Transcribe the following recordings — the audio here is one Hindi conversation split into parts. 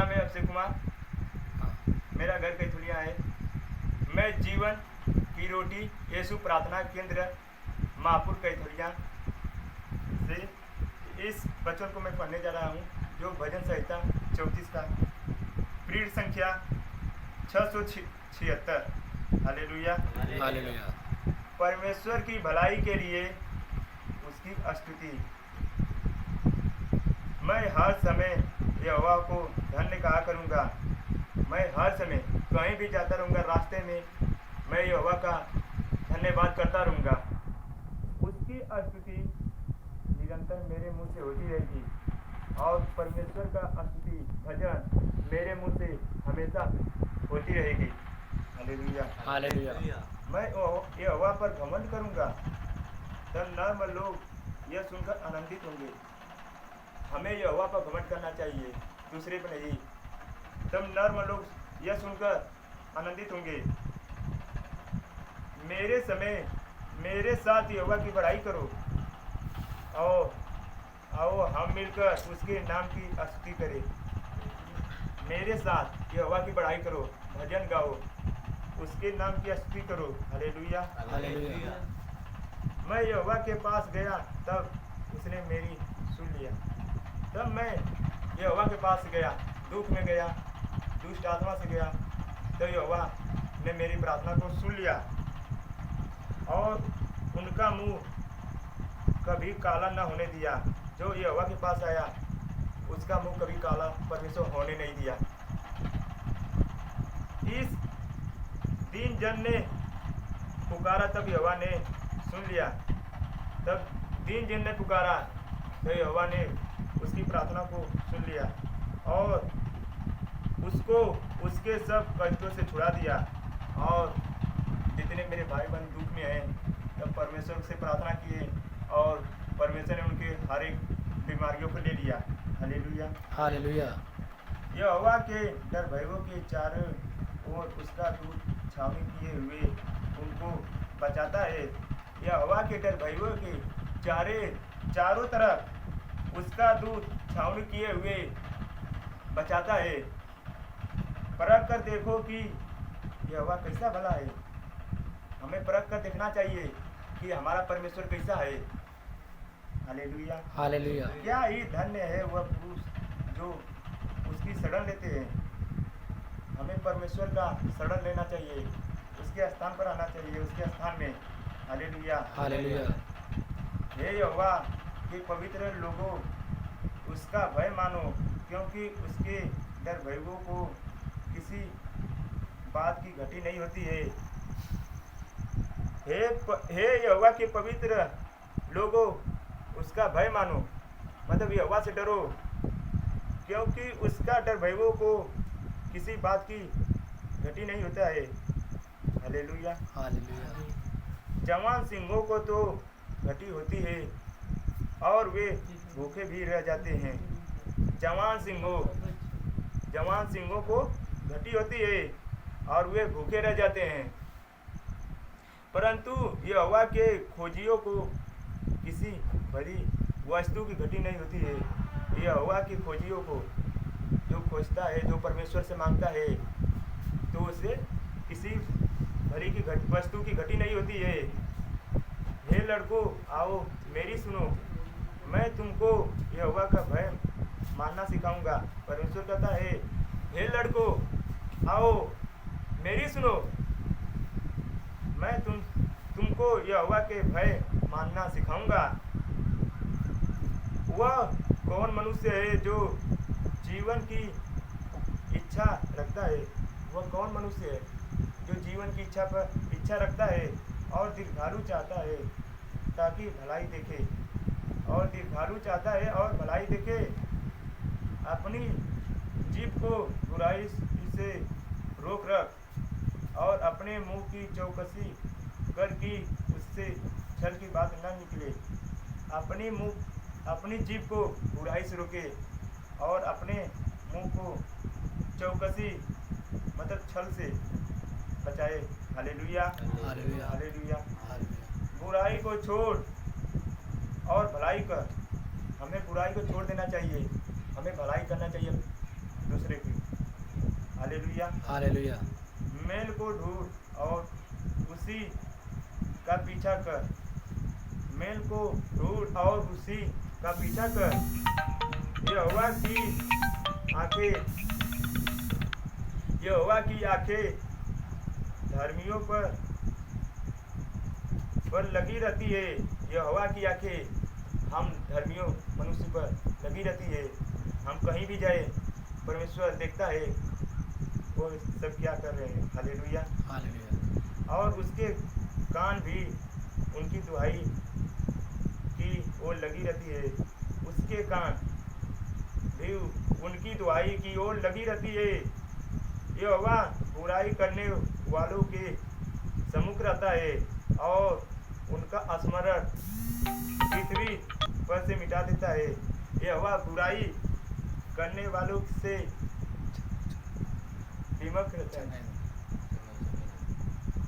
नाम है अक्षय कुमार, मेरा घर कैथुलिया है। मैं जीवन की रोटी यीशु प्रार्थना केंद्र महापुर कैथुलिया से इस वचन को मैं पढ़ने जा रहा हूँ, जो भजन संहिता 34 का पृष्ठ संख्या 676। हालेलुया। हालेलुया। परमेश्वर की भलाई के लिए उसकी स्तुति। मैं हर समय यहोवा को धन्य कहा करूँगा। मैं हर समय कहीं भी जाता रहूँगा, रास्ते में मैं यहोवा का धन्यवाद करता रहूँगा। उसकी स्तुति निरंतर मेरे मुंह से होती रहेगी और परमेश्वर का स्तुति भजन मेरे मुंह से हमेशा होती रहेगी। हालेलुया। हालेलुया। मैं यहोवा पर घमंड करूँगा, तब नर्म लोग यह सुनकर आनंदित होंगे। हमें यहोवा पर घमंड करना चाहिए, दूसरे पर नहीं। तब नर्म लोग यह सुनकर आनंदित होंगे। मेरे साथ यहोवा की बड़ाई करो। आओ हम मिलकर उसके नाम की स्तुति करें। मेरे साथ यहोवा की बड़ाई करो, भजन गाओ, उसके नाम की स्तुति करो। हालेलुया। हालेलुया। मैं यहोवा के पास गया, तब उसने मेरी सुन लिया। तब मैं यहोवा के पास गया, दुख में गया, दुष्ट आत्मा से गया, तो यहोवा ने मेरी प्रार्थना को सुन लिया और उनका मुंह कभी काला न होने दिया। जो यहोवा के पास आया, उसका मुंह कभी काला परमेश्वर होने नहीं दिया। इस दीन जन ने पुकारा, तब यहोवा ने सुन लिया। तब दीन जन ने पुकारा, तो यहोवा ने उसकी प्रार्थना को सुन लिया और उसको उसके सब कष्टों से छुड़ा दिया। और जितने मेरे भाई बहन दुख में हैं, तब परमेश्वर से प्रार्थना किए और परमेश्वर ने उनके हर एक बीमारियों को ले लिया। हालेलुया। हालेलुया। यहोवा के डर भयों के चारों ओर उसका दूत छावनी किए हुए उनको बचाता है। यहोवा के डर भयों के चारों तरफ उसका दूत छावनी किए हुए बचाता है। परख कर देखो कि यहोवा कैसा भला है। हमें परख कर देखना चाहिए कि हमारा परमेश्वर कैसा है। हालेलुया। हालेलुया। क्या ही धन्य है वह पुरुष जो उसकी शरण लेते हैं। हमें परमेश्वर का शरण लेना चाहिए, उसके स्थान पर आना चाहिए, उसके स्थान में। हालेलुया। हालेलुया। हे यहोवा के पवित्र लोगों, उसका भय मानो, क्योंकि उसके डर भयों को किसी बात की घटी नहीं होती है। हे यहोवा के पवित्र लोगों, उसका भय मानो, मतलब यहोवा से डरो, क्योंकि उसका डर भयों को किसी बात की घटी नहीं होता है। हालेलुया। हालेलुया। जवान सिंहों को तो घटी होती है और वे भूखे भी रह जाते हैं। जवान सिंहों को घटी होती है और वे भूखे रह जाते हैं, परंतु यहोवा के खोजियों को किसी बड़ी वस्तु की घटी नहीं होती है। यहोवा के खोजियों को, जो खोजता है, जो परमेश्वर से मांगता है, तो उसे किसी भरी की वस्तु की घटी नहीं होती है। हे लड़कों, आओ मेरी सुनो, मैं तुमको यहोवा का भय मानना सिखाऊंगा। परमेश्वर कहता है, हे लड़कों, आओ मेरी सुनो, मैं तुमको यहोवा के भय मानना सिखाऊंगा। वह कौन मनुष्य है जो जीवन की इच्छा रखता है? वह कौन मनुष्य है जो जीवन की इच्छा रखता है और दीर्घायु चाहता है ताकि भलाई देखे, और दीर्घायु चाहता है और भलाई देखे। अपनी जीभ को बुराई से रोक रख और अपने मुंह की चौकसी कर कि उससे छल की बात न निकले। अपनी जीभ को बुराई से रोके और अपने मुंह को चौकसी मतलब छल से बचाए। हालेलुया। हालेलुया। हालेलुया। हालेलुया। बुराई को छोड़ और भलाई कर। हमें बुराई को छोड़ देना चाहिए, हमें भलाई करना चाहिए दूसरे की। हालेलुया। हालेलुया। मेल को ढूंढ और उसी का पीछा कर। मेल को ढूंढ और उसी का पीछा कर। यहोवा की आंखें धर्मियों पर लगी रहती है। यहोवा की आंखें हम धर्मियों मनुष्य पर लगी रहती है। हम कहीं भी जाए परमेश्वर देखता है वो सब क्या कर रहे हैं। हालेलुया। हालेलुया। और उसके कान भी उनकी दुहाई की ओर लगी रहती है। उसके कान भी उनकी दुहाई की ओर लगी रहती है। यहोवा बुराई करने वालों के सम्मुख रहता है और उनका स्मरण पृथ्वी पर से मिटा देता है। यहोवा बुराई करने वालों से विमुख रहता है।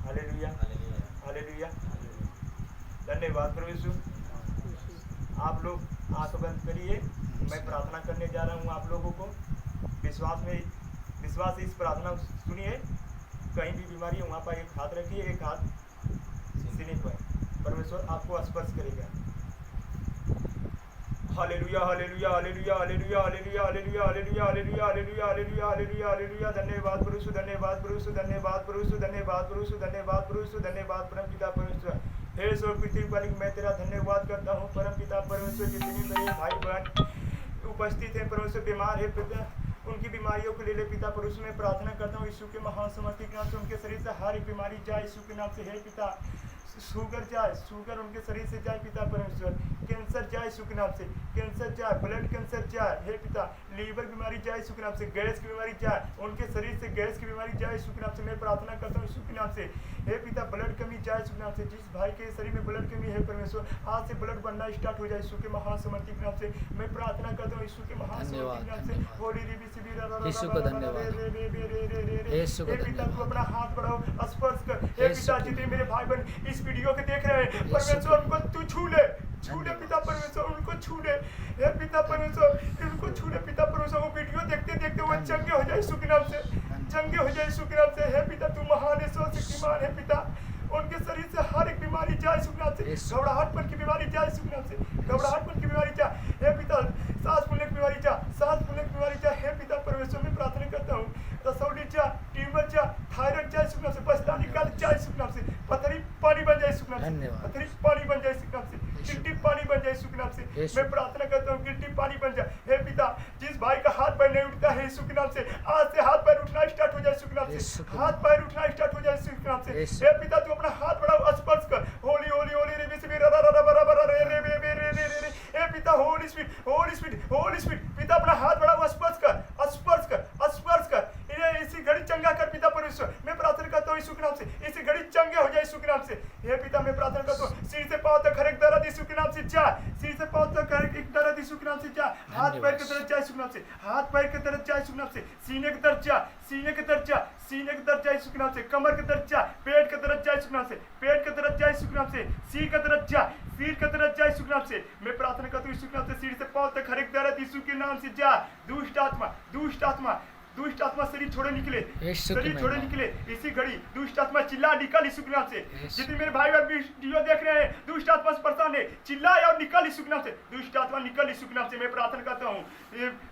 हालेलुया। हालेलुया। धन्यवाद प्रभु यीशु। आप लोग आंख बंद करिए। मैं प्रार्थना करने जा रहा हूँ आप लोगों को। विश्वास इस प्रार्थना सुनिए। कहीं भी बीमारी है वहाँ पर एक हाथ रखिए, एक हाथ सीने पर। परमेश्वर आपको स्पर्श करेगा। Hallelujah. Hallelujah. Hallelujah. Hallelujah. Hallelujah. Hallelujah. Hallelujah. Hallelujah. Hallelujah. Hallelujah. Hallelujah. Hallelujah. धन्यवाद प्रभु यीशु। धन्यवाद प्रभु यीशु। धन्यवाद प्रभु यीशु। धन्यवाद प्रभु यीशु। धन्यवाद प्रभु यीशु। धन्यवाद परमपिता परमेश्वर। हे ईश्वर पृथ्वी मालिक, मैं तेरा धन्यवाद करता हूँ परमपिता परमेश्वर। जितनी मेरे भाई बहन उपस्थित है परमेश्वर, बीमार है पिता, उनकी बीमारियों को ले ले पिता परमेश्वर। मैं प्रार्थना करता हूँ यीशु के महान समर्थी के नाम से उनके शरीर से हर एक बीमारी जाए यीशु के नाम से। हे पिता, शुगर जाए, शुगर उनके शरीर से जाए पिता परमेश्वर। कैंसर जाए यीशु के नाम से, कैंसर जाए, ब्लड कैंसर जाए हे पिता। लीवर बीमारी जाए यीशु के नाम से, गैस की बीमारी जाए, उनके शरीर से गैस की बीमारी जाए यीशु के नाम से। मैं प्रार्थना करता हूँ यीशु के नाम से। हे पिता, ब्लड कमी जाए यीशु के नाम से। जिस भाई के शरीर में ब्लड कमी है परमेश्वर, आज से ब्लड बनना स्टार्ट हो जाए यीशु के महान समर्थी के नाम से। मैं प्रार्थना करता हूँ यीशु के महान समर्थी के नाम से। होली रीबी सिबी यीशु को धन्यवाद। यीशु को हे पिता, धन्यवाद। तू अपना हाथ बढ़ाओ, स्पर्श कर। हे पिता, जितने मेरे भाई बहन इस वीडियो के देख रहे हैं परमेश्वर, उनको तू छू ले पिता परमेश्वर, उनको छू ले हे पिता परमेश्वर, उनको छू ले पिता परमेश्वर। वो वीडियो देखते देखते वो चंगे हो जाए यीशु के नाम से, चंगे हो जाए यीशु के नाम से। हे पिता, तू महान है, शक्तिमान है पिता। उनके शरीर से हर एक बीमारी जाए यीशु के नाम से। घबराहटपन की बीमारी जाए यीशु के नाम से, घबराहटपन की बीमारी जाए हे पिता। सांस फूलने की बीमारी जाए, सांस फूलने की बीमारी जाए हे पिता परमेश्वर। मैं प्रार्थना करता हूँ रसौली जाए, ट्यूमर जाए, थायराइड जाए यीशु के नाम से, बस्ता निकाल जाए यीशु के नाम से, पथरी पानी बन जाए यीशु के नाम से, पथरी पानी बन जाए यीशु के नाम से, गिल्टी पानी बन जाए यीशु के नाम से। मैं प्रार्थना करता हूँ गिल्टी पानी बन जाए हे पिता। जिस भाई का हाथ पैर नहीं उठता है यीशु के नाम से, आज से हाथ पैर उठना स्टार्ट हो जाए यीशु के नाम से, हाथ पैर उठना स्टार्ट हो जाए यीशु के नाम से। हे पिता, तू अपना हाथ बढ़ाओ, स्पर्श कर। होली होली होली रे बिस रा रा रा रा रा रे रे रे रे रे रे। हे पिता, Holi spirit, Holi spirit, Holi spirit, पिता अपना हाथ बढ़ाओ, स्पर्श कर, स्पर्श कर, स्पर्श कर। इसी घड़ी चंगा कर पिता परमेश्वर। मैं प्रार्थना करता हूँ यीशु के नाम से, इसी घड़ी चंगे हो जाए यीशु के नाम से। हे पिता, मैं प्रार्थना करता हूँ सिर से पांव तक हर एक दर्द यीशु के नाम से जा, सिर से पांव तक हर एक दर्द यीशु के नाम से जा। हाथ पैर के दर्द जाए यीशु के नाम से, हाथ पैर के दर्द जाए यीशु के नाम से। सीने के दर्द जा, सीने के दर्द जा, सीने के दर्द जाए यीशु के नाम से। कमर के दर्द जा, पेट के दर्द जाए यीशु के नाम से, पेट के दर्द जाए यीशु के नाम से। सिर का दर्द जा, सिर का दर्द जाए यीशु के नाम से। मैं प्रार्थना करता हूँ यीशु के नाम से, सिर से पांव तक हर एक दर्द यीशु के नाम से जा। दुष्ट आत्मा, दुष्ट आत्मा, दुष्ट आत्मा शरीर छोड़े निकले, शरीर छोड़े निकले इसी घड़ी। दुष्ट आत्मा चिल्ला निकल यीशु के नाम से। जितने मेरे भाई बहन वीडियो देख रहे हैं दुष्ट आत्मा से परेशान है, चिल्ला और निकल यीशु के नाम से। दुष्ट आत्मा निकल यीशु के नाम से। मैं प्रार्थना करता हूँ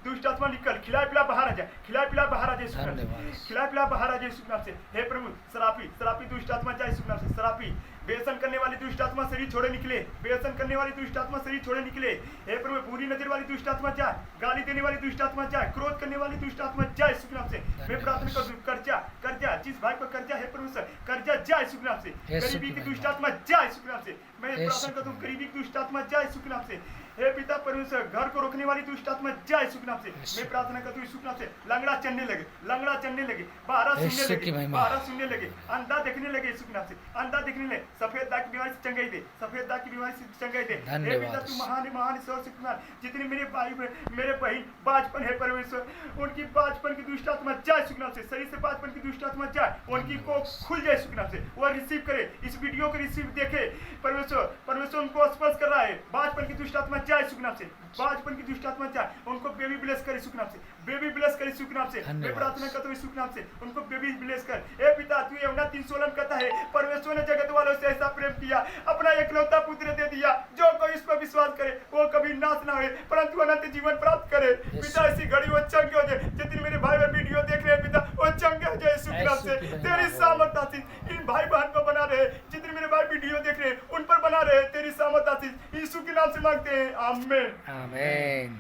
दुष्ट आत्मा निकल, खिला पिला बाहर आ जाए, खिला पिला बाहर आ जाए यीशु के नाम से, खिला पिला बाहर आ जाए यीशु के नाम से। हे प्रभु, शराबी, शराबी दुष्ट आत्मा जाए यीशु के नाम से। शराबी, व्यसन करने वाली दुष्ट आत्मा शरीर छोड़े निकले, व्यसन करने वाली दुष्ट आत्मा शरीर छोड़े निकले। हे प्रभु, बुरी नजर वाली दुष्ट आत्मा जाए, गाली देने वाली दुष्ट आत्मा जाए, क्रोध करने वाली दुष्ट आत्मा जाए यीशु के नाम से। मैं प्रार्थना करता हूँ कर्जा, कर्जा, जिस भाई पर कर्जा है प्रभु सर, कर्जा जाए यीशु के नाम से। गरीबी की दुष्ट आत्मा जाए यीशु के नाम से। मैं प्रार्थना करता हूँ गरीबी की दुष्ट आत्मा जाए यीशु के नाम से। हे पिता परमेश्वर, घर को रोकने वाली दुष्ट आत्मा जाए यीशु के नाम से। मैं प्रार्थना करता हूँ यीशु के नाम से। लंगड़ा चलने लगे, लंगड़ा चलने लगे, बारह सुनने लगे, बारह सुनने लगे, अंधा देखने लगे यीशु के नाम से, अंधा देखने लगे, सफेद दाग की बीमारी से चंगाई दे, सफेद दाग की बीमारी से चंगाई दे। हे पिता, तू महान है, महान शक्तिमान। जितने मेरे भाई मेरे बहन बाजपन है परमेश्वर, उनकी बाजपन की दुष्ट आत्मा जाए यीशु के नाम से। शरीर से बाजपन की दुष्ट आत्मा जाए, उनकी को खुल जाए यीशु के नाम से। वो रिसीव करे, इस वीडियो को रिसीव देखे परमेश्वर, परमेश्वर उनको स्पर्श कर रहा है। बाजपन की दुष्ट आत्मा जाए यीशु के नाम से, बाजपन की दुष्ट आत्मा जाए, उनको बेबी ब्लेस कर यीशु के नाम से, बेबी ब्लेस कर यीशु के नाम से। मैं धन्यवाद। प्रार्थना करता हूँ यीशु के नाम से, उनको बेबी ब्लेस कर। हे पिता, तू यूहन्ना 3:16 कहता है, परमेश्वर ने जगत वालों से ऐसा प्रेम किया, अपना एकलौता पुत्र दे दिया, जो कोई इस पर विश्वास करे वो कभी नाश ना होए परंतु अनंत जीवन प्राप्त करे। पिता, ऐसी घड़ी वो चंगे हो जाए, जितने मेरे भाई बहन वीडियो देख रहे हैं पिता, वो चंगे हो जाए यीशु के नाम से। तेरी सामर्थ आशीष इन भाई बहन को बना रहे, जितने मेरे भाई वीडियो देख रहे हैं उन पर बना रहे, तेरी सामर्थ आशीष यीशु के नाम से मांगते हैं, आमीन। आमीन।